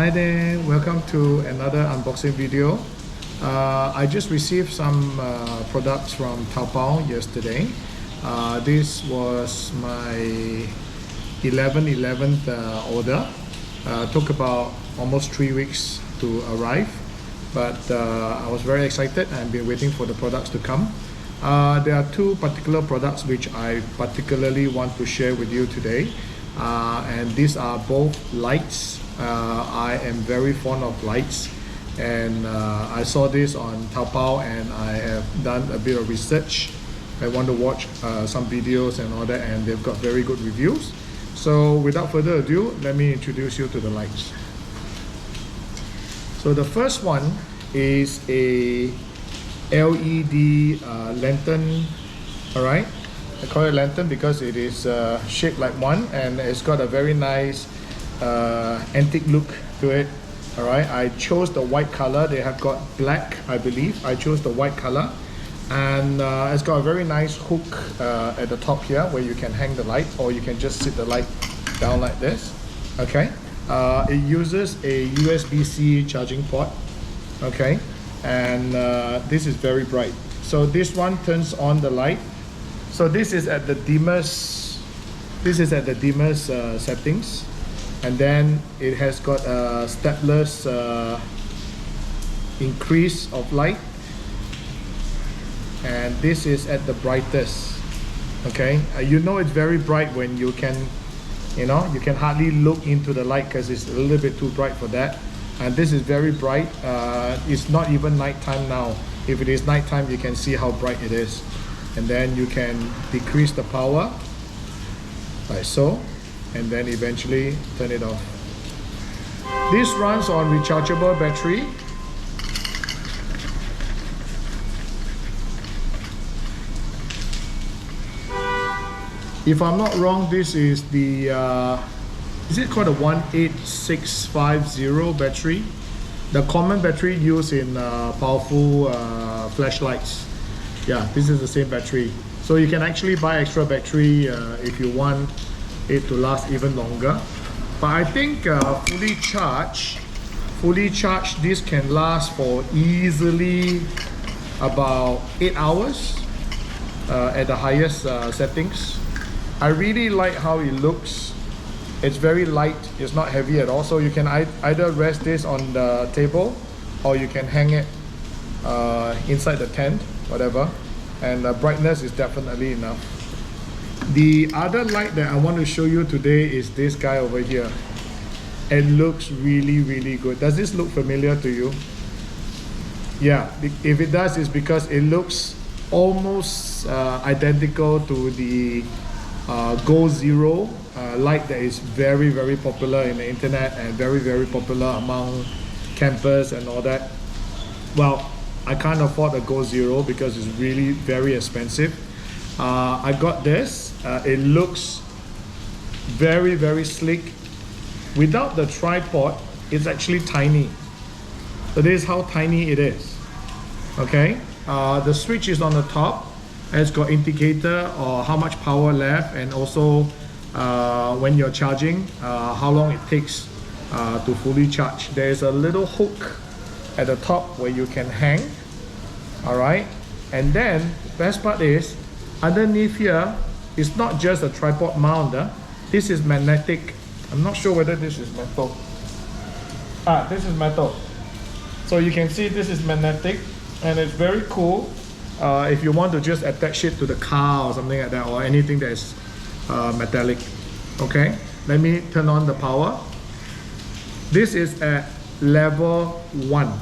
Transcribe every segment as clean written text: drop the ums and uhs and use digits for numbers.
Hi there, welcome to another unboxing video. I just received some products from TaoBao yesterday. This was my 11th order. Took about almost 3 weeks to arrive, but I was very excited and I've been waiting for the products to come. There are two particular products which I particularly want to share with you today, and these are both lights. I am very fond of lights, and I saw this on TaoBao and I have done a bit of research. I want to watch some videos and all that, and they've got very good reviews. So without further ado, let me introduce you to the lights. So the first one is a LED lantern. Alright, I call it lantern because it is shaped like one, and it's got a very nice antique look to it. Alright, I chose the white color. They have got black, I believe. I chose the white color, and it's got a very nice hook at the top here where you can hang the light, or you can just sit the light down like this. Okay, it uses a USB-C charging port. Okay, and this is very bright. So this one turns on the light. So this is at the dimmest. This is at the dimmest settings. And then it has got a stepless increase of light, and this is at the brightest. Okay, you know it's very bright when you can hardly look into the light because it's a little bit too bright for that. And this is very bright. It's not even nighttime now. If it is nighttime, you can see how bright it is. And then you can decrease the power like so, and then eventually turn it off. This runs on rechargeable battery. If I'm not wrong, this is the is it called a 18650 battery? The common battery used in powerful flashlights. Yeah, this is the same battery. So you can actually buy extra battery if you want it to last even longer. But I think fully charged, this can last for easily about 8 hours at the highest settings. I really like how it looks. It's very light, it's not heavy at all. So you can either rest this on the table, or you can hang it inside the tent, whatever. And the brightness is definitely enough. The other light that I want to show you today is this guy over here. It looks really, really good. Does this look familiar to you? Yeah, if it does, it's because it looks almost identical to the Go Zero light that is very, very popular in the internet and very, very popular among campers and all that. Well, I can't afford a Go Zero because it's really very expensive. I got this. It looks very, very sleek. Without the tripod, it's actually tiny. So this is how tiny it is. Okay, the switch is on the top. It's got indicator or how much power left, and also when you're charging, how long it takes to fully charge. There's a little hook at the top where you can hang. Alright, and then the best part is underneath here, it's not just a tripod mount. This is magnetic. I'm not sure whether this is metal. This is metal. So you can see this is magnetic, and it's very cool if you want to just attach it to the car or something like that, or anything that is metallic. Okay, let me turn on the power. This is at level 1.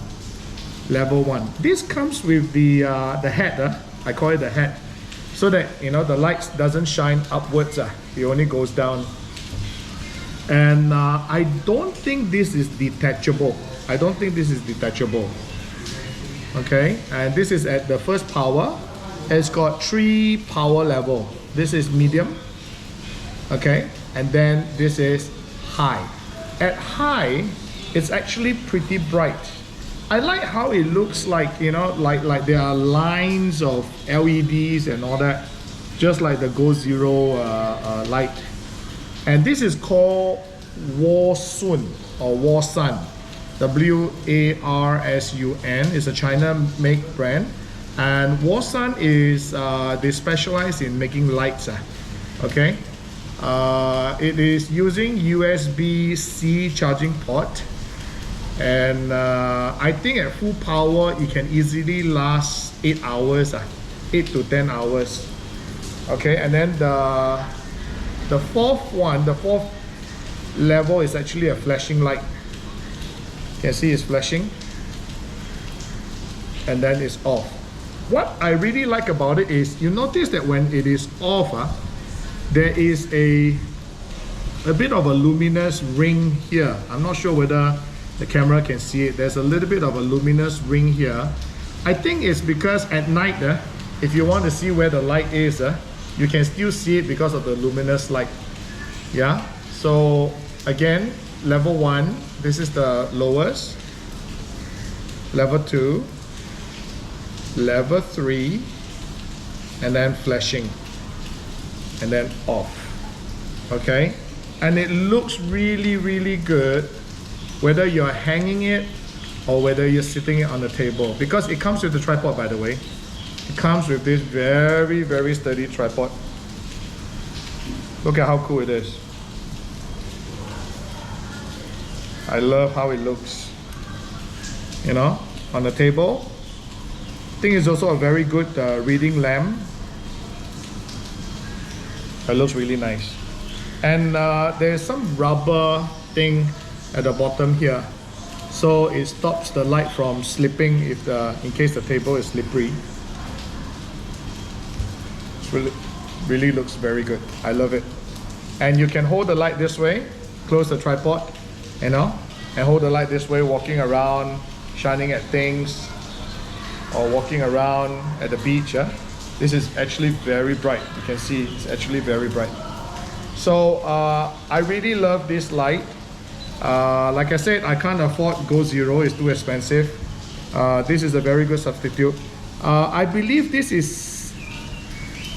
Level 1. This comes with the head. I call it the head, so that the lights doesn't shine upwards. It only goes down. And I don't think this is detachable. Okay, and this is at the first power. It's got 3 power level. This is medium. Okay, and then this is high. At high, it's actually pretty bright. I like how it looks like, like there are lines of LEDs and all that, just like the Go Zero light. And this is called Sun. or Warsun. W-A-R-S-U-N is a China-made brand, and Warsun is they specialize in making lights. Okay, it is using USB-C charging port, and I think at full power it can easily last 8 hours, 8 to 10 hours. Okay, and then the fourth level is actually a flashing light. You can see it's flashing, and then it's off. What I really like about it is you notice that when it is off, there is a bit of a luminous ring here. I'm not sure whether the camera can see it. There's a little bit of a luminous ring here. I think it's because at night, if you want to see where the light is, you can still see it because of the luminous light. Yeah, so again, level 1, this is the lowest. Level 2, level 3, and then flashing, and then off. Okay, and it looks really, really good whether you're hanging it or whether you're sitting it on the table, because it comes with the tripod, by the way. It comes with this very, very sturdy tripod. Look at how cool it is. I love how it looks, you know, on the table. I think it's also a very good reading lamp. It looks really nice. And there's some rubber thing at the bottom here, so it stops the light from slipping in case the table is slippery. It's really looks very good. I love it. And you can hold the light this way, close the tripod, you know, and hold the light this way, walking around, shining at things, or walking around at the beach. This is actually very bright. You can see it's actually very bright. So I really love this light. Like I said, I can't afford Go Zero, it's too expensive. This is a very good substitute. I believe this is,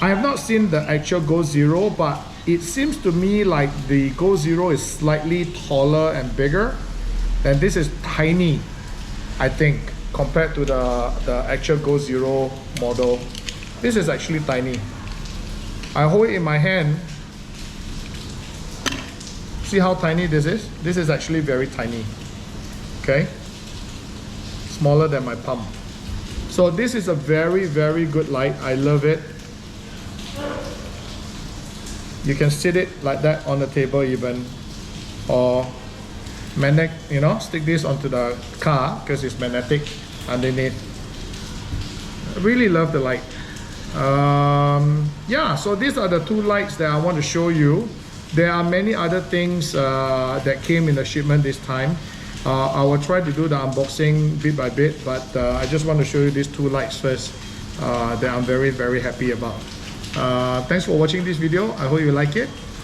I have not seen the actual Go Zero, but it seems to me like the Go Zero is slightly taller and bigger, and this is tiny, I think, compared to the actual Go Zero model. This is actually tiny. I hold it in my hand. See how tiny this is? This is actually very tiny. Okay? Smaller than my palm. So this is a very, very good light. I love it. You can sit it like that on the table even, or stick this onto the car because it's magnetic underneath. I really love the light. Yeah, so these are the 2 lights that I want to show you. There are many other things that came in the shipment this time. I will try to do the unboxing bit by bit, but I just want to show you these 2 lights first that I'm very, very happy about. Thanks for watching this video. I hope you like it.